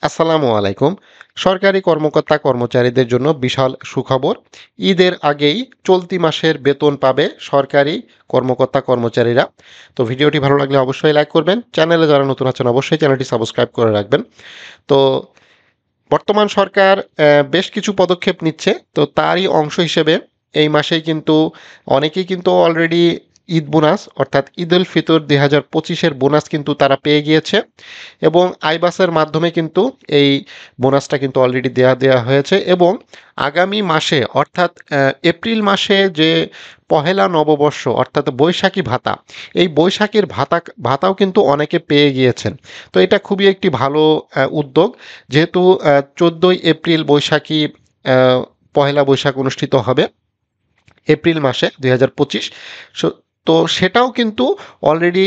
আসসালামু আলাইকুম। সরকারি কর্মকর্তা কর্মচারীদের জন্য বিশাল সুখবর। ঈদের আগেই চলতি মাসের বেতন পাবে সরকারি কর্মকর্তা কর্মচারীরা। তো ভিডিওটি ভালো লাগলে অবশ্যই লাইক করবেন। চ্যানেলে যারা নতুন আছেন অবশ্যই চ্যানেলটি সাবস্ক্রাইব করে রাখবেন। তো বর্তমান সরকার বেশ কিছু পদক্ষেপ নিচ্ছে। তো তারই অংশ হিসেবে এই মাসেই কিন্তু অনেকেই কিন্তু অলরেডি ঈদ বোনাস অর্থাৎ ঈদ উল ফিতর 2025-এর বোনাস কিন্তু তারা পেয়ে গিয়েছে এবং আইবাসের মাধ্যমে কিন্তু এই বোনাসটা কিন্তু অলরেডি দেয়া হয়েছে এবং আগামী মাসে অর্থাৎ এপ্রিল মাসে যে পহেলা নববর্ষ অর্থাৎ বৈশাখী ভাতা, এই বৈশাখীর ভাতাও কিন্তু অনেকে পেয়ে গিয়েছেন। তো এটা খুবই একটি ভালো উদ্যোগ, যেহেতু 14ই এপ্রিল বৈশাখী আহ, পহেলা বৈশাখ অনুষ্ঠিত হবে এপ্রিল মাসে 2025। তো সেটাও কিন্তু অলরেডি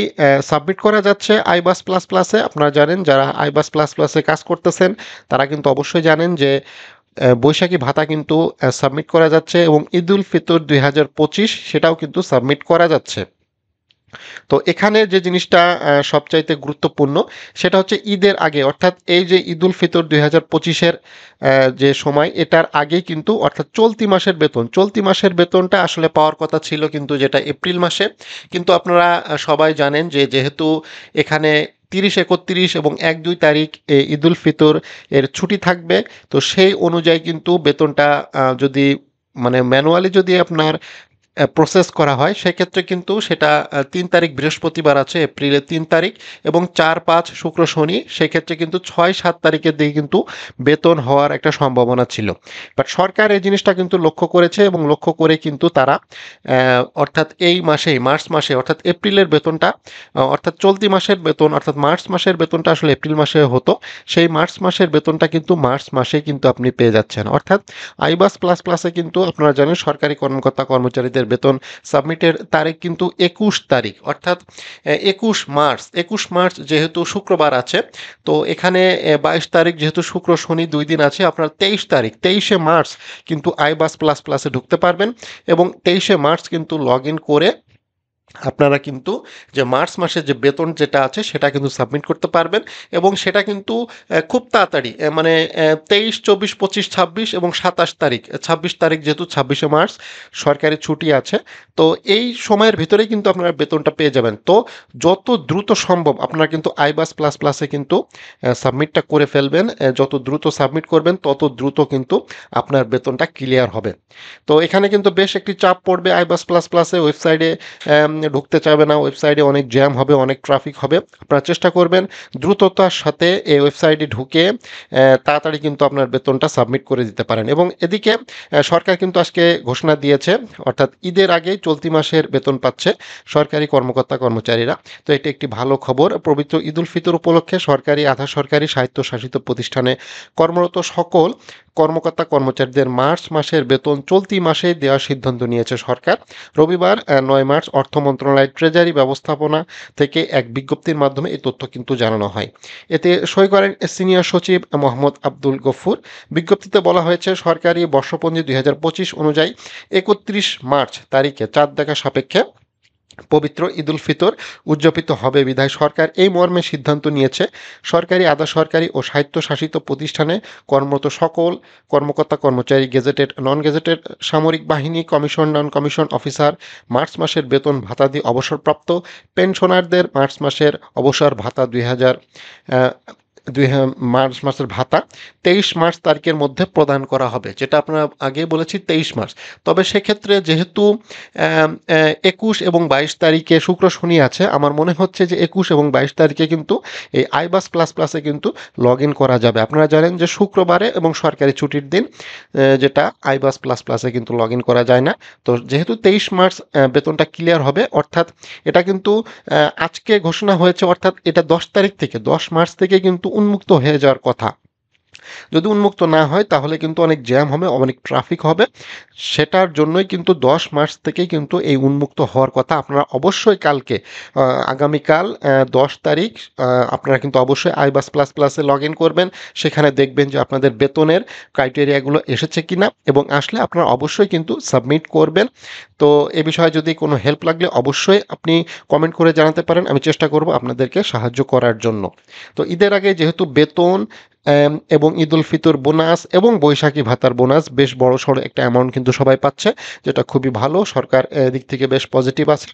সাবমিট করা যাচ্ছে আইবাস প্লাস প্লাসে। আপনারা জানেন, যারা আইবাস প্লাস প্লাসে কাজ করতেছেন তারা কিন্তু অবশ্যই জানেন যে বৈশাখী ভাতা কিন্তু সাবমিট করা যাচ্ছে এবং ঈদ উল ফিতর 2025 সেটাও কিন্তু সাবমিট করা যাচ্ছে। তো এখানে যে জিনিসটা সবচাইতে গুরুত্বপূর্ণ সেটা হচ্ছে ঈদের আগে, অর্থাৎ এই যে ঈদ উল ফিতর 2025-এর যে সময়, এটার আগেই কিন্তু অর্থাৎ চলতি মাসের বেতনটা আসলে পাওয়ার কথা ছিল কিন্তু, যেটা এপ্রিল মাসে। কিন্তু আপনারা সবাই জানেন যে যেহেতু এখানে 30, 31 এবং 1, 2 তারিখ ঈদ উল ফিতর এর ছুটি থাকবে, তো সেই অনুযায়ী কিন্তু বেতনটা যদি মানে ম্যানুয়ালি যদি আপনার প্রসেস করা হয় সেক্ষেত্রে কিন্তু সেটা 3 তারিখ বৃহস্পতিবার আছে এপ্রিলের 3 তারিখ এবং 4, 5 শুক্র শনি, সেক্ষেত্রে কিন্তু 6, 7 তারিখের দিকে কিন্তু বেতন হওয়ার একটা সম্ভাবনা ছিল। বাট সরকার এই জিনিসটা কিন্তু লক্ষ্য করেছে এবং লক্ষ্য করে কিন্তু তারা অর্থাৎ এই মাসেই মার্চ মাসে অর্থাৎ এপ্রিলের বেতনটা অর্থাৎ চলতি মাসের বেতন অর্থাৎ মার্চ মাসের বেতনটা আসলে এপ্রিল মাসে হতো, সেই মার্চ মাসের বেতনটা কিন্তু মার্চ মাসে কিন্তু আপনি পেয়ে যাচ্ছেন। অর্থাৎ আইবাস প্লাস প্লাসে কিন্তু আপনারা জানেন সরকারি কর্মকর্তা কর্মচারীদের বেতন সাবমিটের তারিখ কিন্তু 21 তারিখ, অর্থাৎ 21 মার্চ যেহেতু শুক্রবার আছে, তো এখানে 22 তারিখ যেহেতু শুক্র শনি 2 দিন আছে, আপনার 23 মার্চ কিন্তু আইবাস প্লাস প্লাসে ঢুকতে পারবেন এবং 23 মার্চ কিন্তু লগ ইন করে আপনারা কিন্তু যে মার্চ মাসের যে বেতন যেটা আছে সেটা কিন্তু সাবমিট করতে পারবেন এবং সেটা কিন্তু খুব তাড়াতাড়ি মানে 23, 24, 25, 26 এবং 27 তারিখ, 26 তারিখ যেহেতু 26শে মার্চ সরকারি ছুটি আছে, তো এই সময়ের ভিতরেই কিন্তু আপনারা বেতনটা পেয়ে যাবেন। তো যত দ্রুত সম্ভব আপনারা কিন্তু আইবাস প্লাস প্লাসে কিন্তু সাবমিটটা করে ফেলবেন। যত দ্রুত সাবমিট করবেন তত দ্রুত কিন্তু আপনার বেতনটা ক্লিয়ার হবে। তো এখানে কিন্তু বেশ একটি চাপ পড়বে আইবাস প্লাস প্লাসে, ওয়েবসাইটে ঢুকতে চাবে না, ওয়েবসাইটে অনেক জ্যাম হবে, অনেক ট্রাফিক হবে। আপনারা চেষ্টা করবেন দ্রুততার সাথে এই ওয়েবসাইটে ঢুকে তাড়াতাড়ি কিন্তু আপনার বেতনটা সাবমিট করে দিতে পারেন। এবং এদিকে সরকার কিন্তু আজকে ঘোষণা দিয়েছে, অর্থাৎ ঈদের আগেই চলতি মাসের বেতন পাচ্ছে সরকারি কর্মকর্তা কর্মচারীরা। তো এটি একটি ভালো খবর। পবিত্র ঈদ উল ফিতর উপলক্ষে সরকারি, আধা সরকারি, স্বায়ত্তশাসিত প্রতিষ্ঠানে কর্মরত সকল কর্মকর্তা কর্মচারীদের মার্চ মাসের বেতন চলতি মাসে দেওয়ার সিদ্ধান্ত নিয়েছে সরকার। রবিবার 9 মার্চ অর্থ মন্ত্রণালয়ের ট্রেজারি ব্যবস্থাপনা থেকে এক বিজ্ঞপ্তির মাধ্যমে এই তথ্য কিন্তু জানানো হয়। এতে সই করেন সিনিয়র সচিব মোহাম্মদ আব্দুল গফুর। বিজ্ঞপ্তিতে বলা হয়েছে, সরকারি বর্ষপঞ্জি 2025 অনুযায়ী 31 মার্চ তারিখে চাঁদ দেখা সাপেক্ষে পবিত্র ঈদ উল ফিতর উদযাপিত হবে বিধায় সরকার এই মর্মে সিদ্ধান্ত নিয়েছে, সরকারি, আধা সরকারি ও স্বায়ত্তশাসিত প্রতিষ্ঠানে কর্মরত সকল কর্মকর্তা কর্মচারী, গেজেটেড, নন গেজেটেড, সামরিক বাহিনী, কমিশন, নন কমিশন অফিসার মার্চ মাসের বেতন ভাতাদি অবসরপ্রাপ্ত পেনশনারদের মার্চ মাসের অবসর ভাতা মার্চ মাসের ভাতা 23 মার্চ তারিখের মধ্যে প্রদান করা হবে, যেটা আপনারা আগে বলেছি 23 মার্চ। তবে সেক্ষেত্রে যেহেতু 21 এবং 22 তারিখে শুক্র শনি আছে, আমার মনে হচ্ছে যে 21 এবং 22 তারিখে কিন্তু এই আইবাস প্লাস প্লাসে কিন্তু লগ ইন করা যাবে। আপনারা জানেন যে শুক্রবারে এবং সরকারি ছুটির দিন যেটা আইবাস প্লাস প্লাসে কিন্তু লগ ইন করা যায় না। তো যেহেতু 23 মার্চ বেতনটা ক্লিয়ার হবে, অর্থাৎ এটা কিন্তু আজকে ঘোষণা হয়েছে, অর্থাৎ এটা 10 তারিখ থেকে 10 মার্চ থেকে কিন্তু উন্মুক্ত হয়ে যাওয়ার কথা। যদি উন্মুক্ত না হয় তাহলে কিন্তু অনেক জ্যাম হবে, অনেক ট্রাফিক হবে। সেটার জন্যই কিন্তু 10 মার্চ থেকেই কিন্তু এই উন্মুক্ত হওয়ার কথা। আপনারা অবশ্যই কালকে আগামীকাল 10 তারিখ আপনারা কিন্তু অবশ্যই আইবাস প্লাস প্লাসে লগ ইন করবেন। সেখানে দেখবেন যে আপনাদের বেতনের ক্রাইটেরিয়াগুলো এসেছে কিনা এবং আসলে আপনারা অবশ্যই কিন্তু সাবমিট করবেন। তো এ বিষয়ে যদি কোনো হেল্প লাগলে অবশ্যই আপনি কমেন্ট করে জানাতে পারেন, আমি চেষ্টা করব আপনাদেরকে সাহায্য করার জন্য। তো ঈদের আগে যেহেতু বেতন এবং ঈদ উল ফিতর বোনাস এবং বৈশাখী ভাতার বোনাস বেশ বড়সড় একটা অ্যামাউন্ট কিন্তু সবাই পাচ্ছে, যেটা খুবই ভালো। সরকার দিক থেকে বেশ পজিটিভ আছে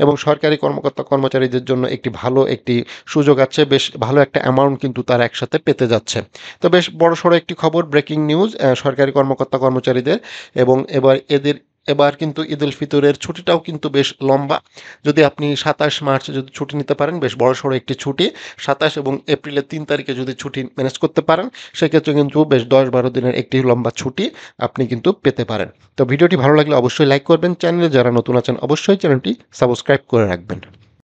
এবং সরকারি কর্মকর্তা কর্মচারীদের জন্য একটি ভালো একটি সুযোগ আছে, বেশ ভালো একটা অ্যামাউন্ট কিন্তু তারা একসাথে পেতে যাচ্ছে। তো বেশ বড়সড় একটি খবর, ব্রেকিং নিউজ সরকারি কর্মকর্তা কর্মচারীদের। এবং এবার কিন্তু ঈদ উল ফিতরের ছুটিটাও কিন্তু বেশ লম্বা। যদি আপনি 27 মার্চ যদি ছুটি নিতে পারেন, বেশ বড়সড় একটি ছুটি। 27 এবং এপ্রিলের 3 তারিখে যদি ছুটি ম্যানেজ করতে পারেন, সেক্ষেত্রে কিন্তু বেশ 10-12 দিনের একটি লম্বা ছুটি আপনি কিন্তু পেতে পারেন। তো ভিডিওটি ভালো লাগলে অবশ্যই লাইক করবেন, চ্যানেলে যারা নতুন আছেন অবশ্যই চ্যানেলটি সাবস্ক্রাইব করে রাখবেন।